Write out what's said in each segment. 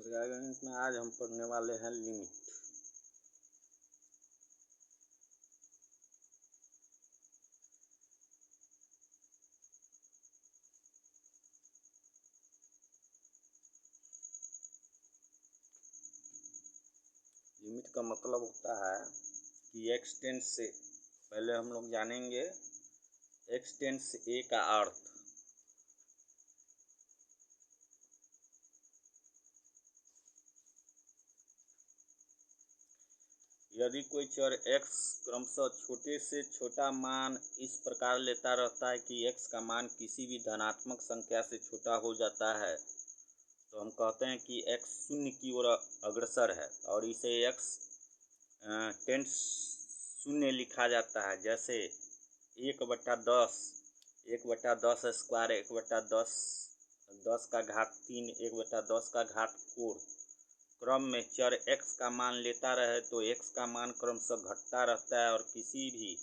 नमस्कार गणेश में आज हम पढ़ने वाले हैं लिमिट। लिमिट का मतलब होता है कि एक्स टेंस से पहले हम लोग जानेंगे एक्स टेंस ए का अर्थ। यदि कोई चर x क्रमशः छोटे से छोटा मान इस प्रकार लेता रहता है कि x का मान किसी भी धनात्मक संख्या से छोटा हो जाता है तो हम कहते हैं कि x शून्य की ओर अग्रसर है और इसे x टेंस शून्य लिखा जाता है। जैसे 1/10, 1/10 स्क्वायर, 1/10, 10 का घात 3, 1/10 का घात 4 क्रम में चर x का मान लेता रहे तो x का मान क्रमशः घटता रहता है और किसी भी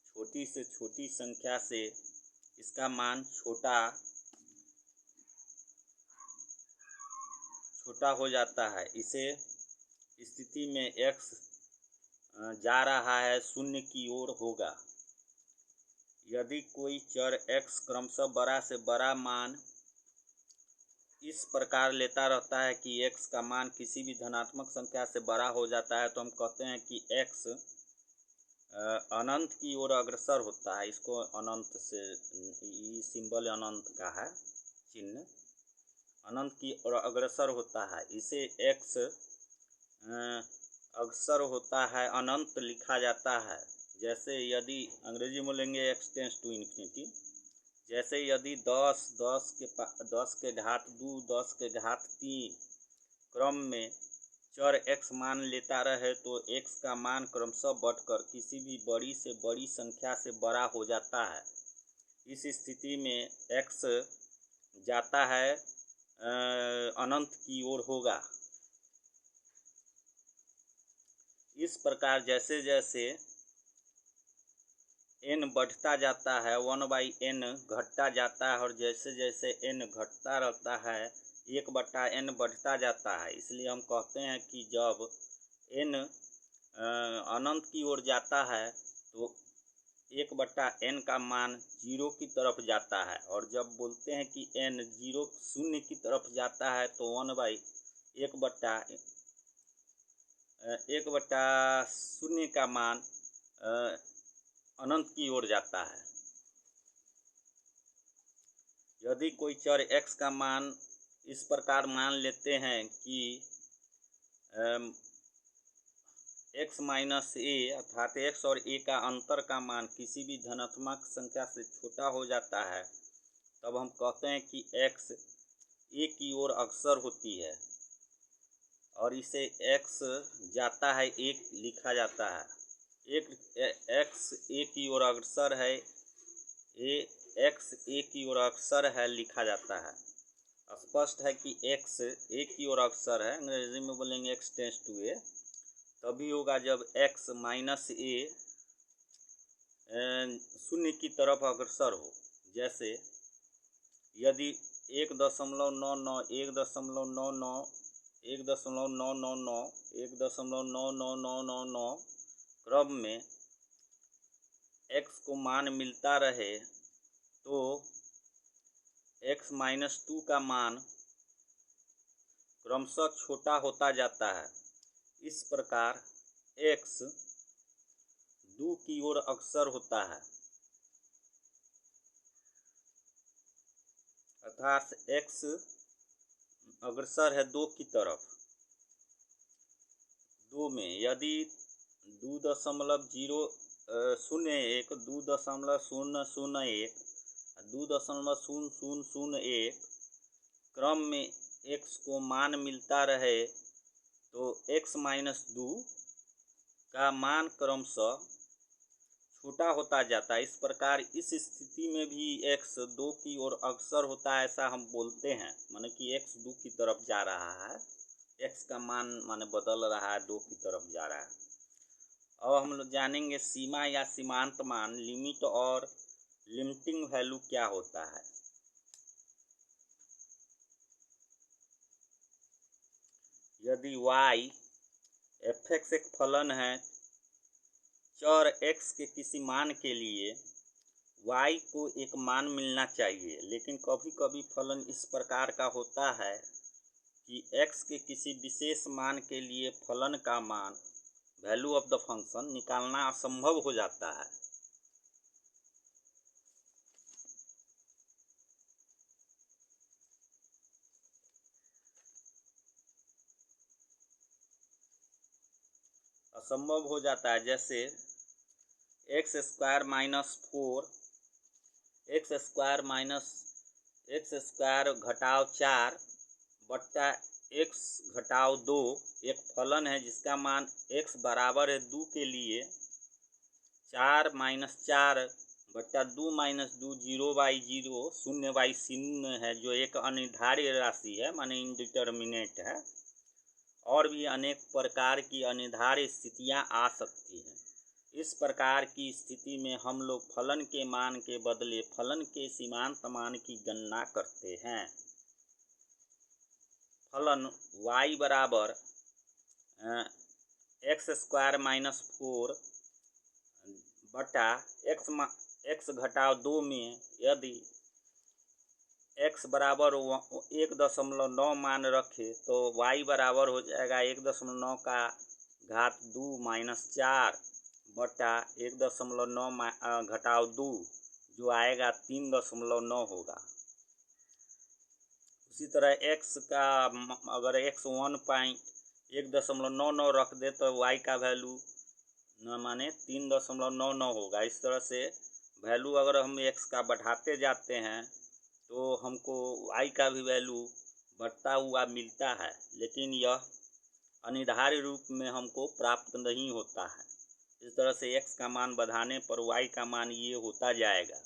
छोटी से छोटी संख्या से इसका मान छोटा हो जाता है। इसे स्थिति में x जा रहा है शून्य की ओर होगा। यदि कोई चर x क्रमशः बड़ा से बड़ा मान इस प्रकार लेता रहता है कि x का मान किसी भी धनात्मक संख्या से बड़ा हो जाता है तो हम कहते हैं कि x अनंत की ओर अग्रसर होता है। इसको अनंत से, ये सिंबल अनंत का है, चिन्ह अनंत की ओर अग्रसर होता है। इसे x अग्रसर होता है अनंत लिखा जाता है। जैसे यदि अंग्रेजी में लेंगे x टेंस टू इन्फिनिटी, जैसे यदि 10 के घात 2, 10 के घात 3 क्रम में चर x मान लेता रहे तो x का मान क्रमशः बढ़कर किसी भी बड़ी से बड़ी संख्या से बड़ा हो जाता है। इस स्थिति में x जाता है अनंत की ओर होगा। इस प्रकार जैसे जैसे n बढ़ता जाता है 1/n घटता जाता है और जैसे जैसे n घटता रहता है 1/n बढ़ता जाता है। इसलिए हम कहते हैं कि जब n अनंत की ओर जाता है तो 1/n का मान 0 की तरफ जाता है और जब बोलते हैं कि n 0 की तरफ जाता है तो 1/0 का मान अनंत की ओर जाता है। यदि कोई चर x का मान इस प्रकार मान लेते हैं कि x माइनस a अर्थात x और a का अंतर का मान किसी भी धनात्मक संख्या से छोटा हो जाता है, तब हम कहते हैं कि x a की ओर अग्रसर होती है और इसे x जाता है 1 लिखा जाता है। x a की ओर अग्रसर है, x a की ओर अग्रसर है लिखा जाता है। स्पष्ट है कि x a की ओर अग्रसर है, अंग्रेजी में बोलेंगे x टेंस टू a, तभी होगा जब x माइनस a 0 की तरफ अग्रसर हो। जैसे यदि 1.99, 1.99, 1.999, 1.99999 क्रम में x को मान मिलता रहे तो x माइनस 2 का मान क्रमशः छोटा होता जाता है। इस प्रकार x 2 की ओर अग्रसर होता है अर्थात x अग्रसर है 2 की तरफ। 2 में यदि 2.001, 2.001, 2.0001 क्रम में x को मान मिलता रहे तो x माइनस 2 का मान क्रमशः छोटा होता जाता है। इस प्रकार इस स्थिति में भी x 2 की ओर अग्रसर होता है, ऐसा हम बोलते हैं, माने कि x 2 की तरफ जा रहा है, x का मान माने बदल रहा है, 2 की तरफ जा रहा है। अब हम लोग जानेंगे सीमा या सीमांत मान, लिमिट और लिमिटिंग वैल्यू क्या होता है। यदि y f(x) एक फलन है चर x के किसी मान के लिए y को एक मान मिलना चाहिए, लेकिन कभी कभी फलन इस प्रकार का होता है कि x के किसी विशेष मान के लिए फलन का मान वैल्यू ऑफ द फंक्शन निकालना असंभव हो जाता है। असंभव हो जाता है जैसे एक्स स्क्वायर घटाव 4 बट्टा x घटाव 2 एक फलन है जिसका मान x बराबर है 2 के लिए 4 - 4 बट्टा 2 - 2 0/0 0/0 है, जो एक अनिर्धारित राशि है, माने इनडिटर्मिनेट है। और भी अनेक प्रकार की अनिर्धारित स्थितियां आ सकती हैं। इस प्रकार की स्थिति में हम लोग फलन के मान के बदले फलन के सीमांत मान की गणना करते हैं। फलन y बराबर x स्क्वायर -4 बटा x घटाव 2 में यदि x बराबर 1.9 मान रखे तो y बराबर हो जाएगा 1.9 का घात 2 - 4 बटा 1.9 घटाव 2 जो आएगा 3.9 होगा। उसी तरह x का अगर x 1.99 रख दे तो y का वैल्यू माने 3.99 होगा। इस तरह से वैल्यू अगर हम x का बढ़ाते जाते हैं तो हमको y का भी वैल्यू बढ़ता हुआ मिलता है, लेकिन यह अनिर्धारित रूप में हमको प्राप्त नहीं होता है। इस तरह से x का मान बढ़ाने पर y का मान ये होता जाएगा।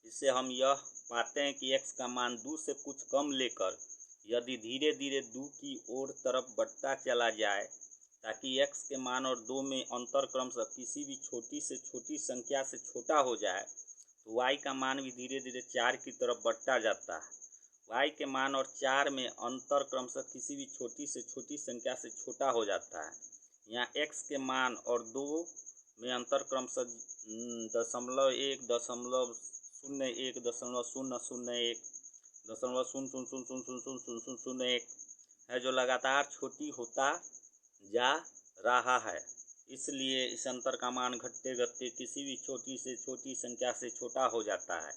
इससे हम यह पाते हैं कि x का मान 2 से कुछ कम लेकर यदि धीरे धीरे 2 की ओर तरफ बढ़ता चला जाए ताकि x के मान और 2 में अंतर क्रमशः किसी भी छोटी से छोटी संख्या से छोटा हो जाए तो y का मान भी धीरे धीरे 4 की तरफ बढ़ता जाता है। y के मान और 4 में अंतर क्रमशः किसी भी छोटी से छोटी संख्या से छोटा हो जाता है। यहाँ x के मान और 2 में अंतर क्रमशः 0.1, 0.01, 0.001, 0.0000001 है, जो लगातार छोटी होता जा रहा है। इसलिए इस अंतर का मान घटते घटते किसी भी छोटी से छोटी संख्या से छोटा हो जाता है।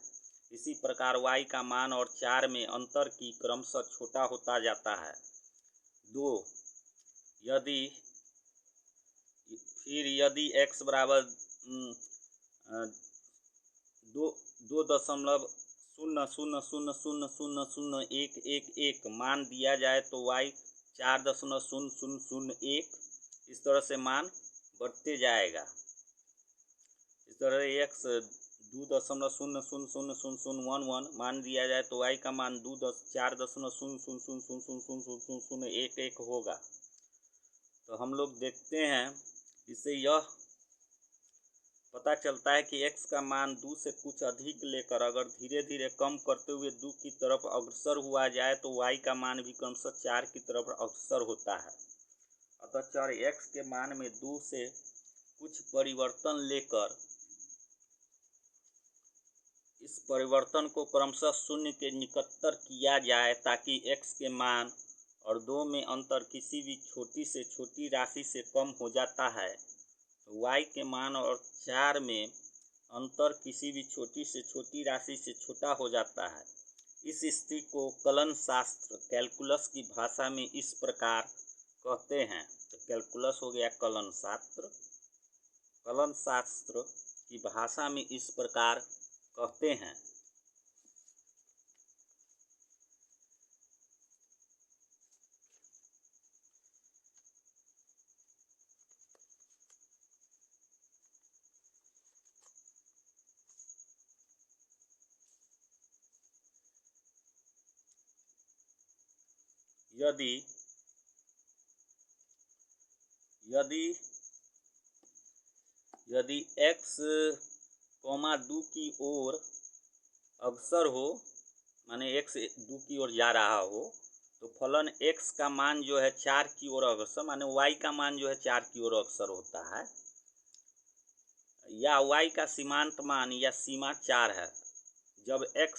इसी प्रकार y का मान और 4 में अंतर की क्रमशः छोटा होता जाता है। 2 यदि x बराबर 2.000000111 मान दिया जाए तो y 4.0001 इस तरह से मान बढ़ते जाएगा। इस तरह x 2.0000011 मान दिया जाए तो y का मान 4.00000011 होगा। तो हम लोग देखते हैं, इससे यह पता चलता है कि x का मान 2 से कुछ अधिक लेकर अगर धीरे धीरे कम करते हुए 2 की तरफ अग्रसर हुआ जाए तो y का मान भी क्रमशः 4 की तरफ अग्रसर होता है। अतः चर x के मान में 2 से कुछ परिवर्तन लेकर इस परिवर्तन को क्रमशः 0 के निकटतर किया जाए ताकि x के मान और 2 में अंतर किसी भी छोटी से छोटी राशि से कम हो जाता है। y के मान और 4 में अंतर किसी भी छोटी से छोटी राशि से छोटा हो जाता है। इस स्थिति को कलन शास्त्र कैलकुलस की भाषा में इस प्रकार कहते हैं। तो कैलकुलस हो गया कलन शास्त्र की भाषा में इस प्रकार कहते हैं। यदि x 2 की ओर अग्रसर हो, माने x 2 की ओर जा रहा हो, तो फलन x का मान जो है 4 की ओर अग्रसर, माने y का मान जो है 4 की ओर अग्रसर होता है, या y का सीमांत मान या सीमा 4 है। जब x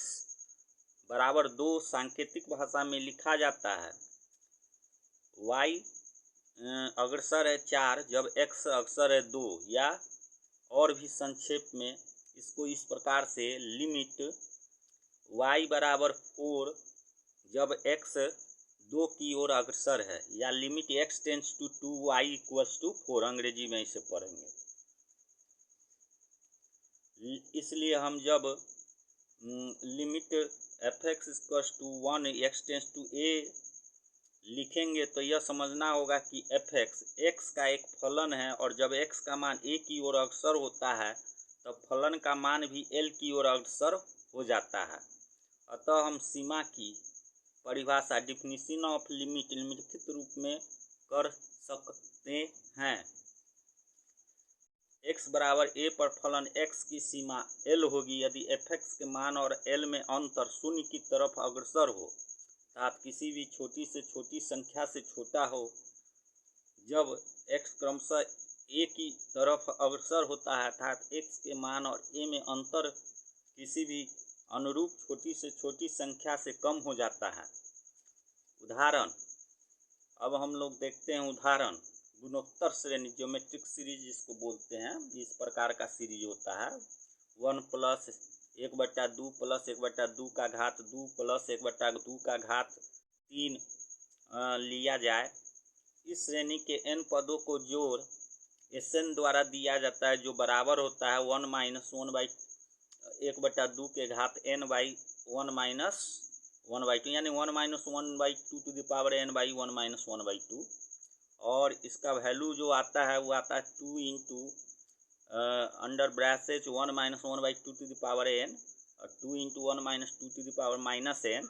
बराबर 2 सांकेतिक भाषा में लिखा जाता है, y अग्रसर है 4 जब x अग्रसर है 2, या और भी संक्षेप में इसको इस प्रकार से लिमिट y बराबर 4 जब x 2 की ओर अग्रसर है, या limit x tends to 2 y equals to 4, अंग्रेजी में इसे पढ़ेंगे। इसलिए हम जब limit f(x) equals to 1 x tends to a लिखेंगे तो यह समझना होगा कि f(x) x का एक फलन है, और जब x का मान a की ओर अग्रसर होता है तब फलन का मान भी l की ओर अग्रसर हो जाता है। अतः हम सीमा की परिभाषा डिफिनीशन ऑफ लिमिट निम्नलिखित रूप में कर सकते हैं। x बराबर a पर फलन x की सीमा l होगी यदि f(x) के मान और l में अंतर शून्य की तरफ अग्रसर हो, अर्थात किसी भी छोटी से छोटी संख्या से छोटा हो। जब x क्रमशः a की तरफ अग्रसर होता है, अर्थात x के मान और a में अंतर किसी भी अनुरूप छोटी से छोटी संख्या से कम हो जाता है। उदाहरण, अब हम लोग देखते हैं उदाहरण गुणोत्तर श्रेणी, ज्योमेट्रिक सीरीज जिसको बोलते हैं। इस प्रकार का सीरीज होता है 1 प्लस 1/2 प्लस 1/2 का घात 2 प्लस 1/2 का घात 3 लिया जाए। इस श्रेणी के n पदों को जोड़ Sn द्वारा दिया जाता है, जो बराबर होता है 1 माइनस 1/2 के घात n बाई 1 माइनस 1/2, यानी 1 minus 1/2 to the power n by 1 minus 1/2। और इसका वैल्यू जो आता है वो आता है 2 into under bracket 1 minus 1/2 to the power n और 2 into 1 minus 2 to the power minus n।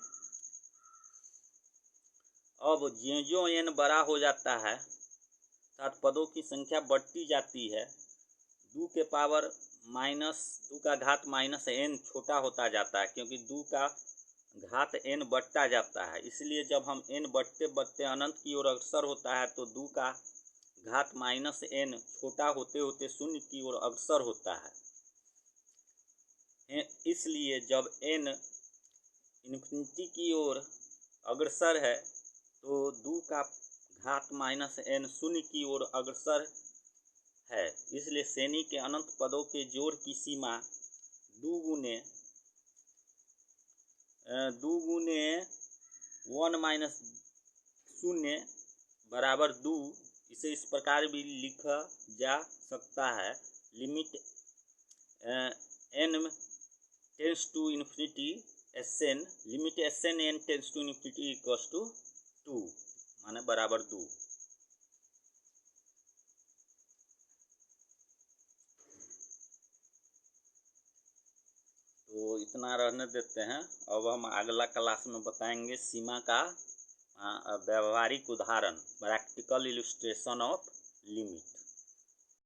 अब ज्यों n बड़ा हो जाता है अर्थात पदों की संख्या बढ़ती जाती है, 2 के पावर माइनस 2 का घात माइनस n छोटा होता जाता है, क्योंकि 2 का घात n बढ़ता जाता है। इसलिए जब हम n बढ़ते बढ़ते अनंत की ओर अग्रसर होता है तो 2 का घात माइनस n छोटा होते होते शून्य की ओर अग्रसर होता है। इसलिए जब n इन्फिनिटी की ओर अग्रसर है तो 2 का घात माइनस n शून्य की ओर अग्रसर है। इसलिए श्रेणी के अनंत पदों के जोड़ की सीमा 2 गुने 1 माइनस 0 बराबर 2। इसे इस प्रकार भी लिखा जा सकता है, limit n tends to infinity Sn, limit Sn n tends to infinity equals to 2, माने बराबर 2। तो इतना रहने देते हैं। अब हम अगला क्लास में बताएंगे सीमा का व्यावहारिक उदाहरण, प्रैक्टिकल इलस्ट्रेशन ऑफ लिमिट।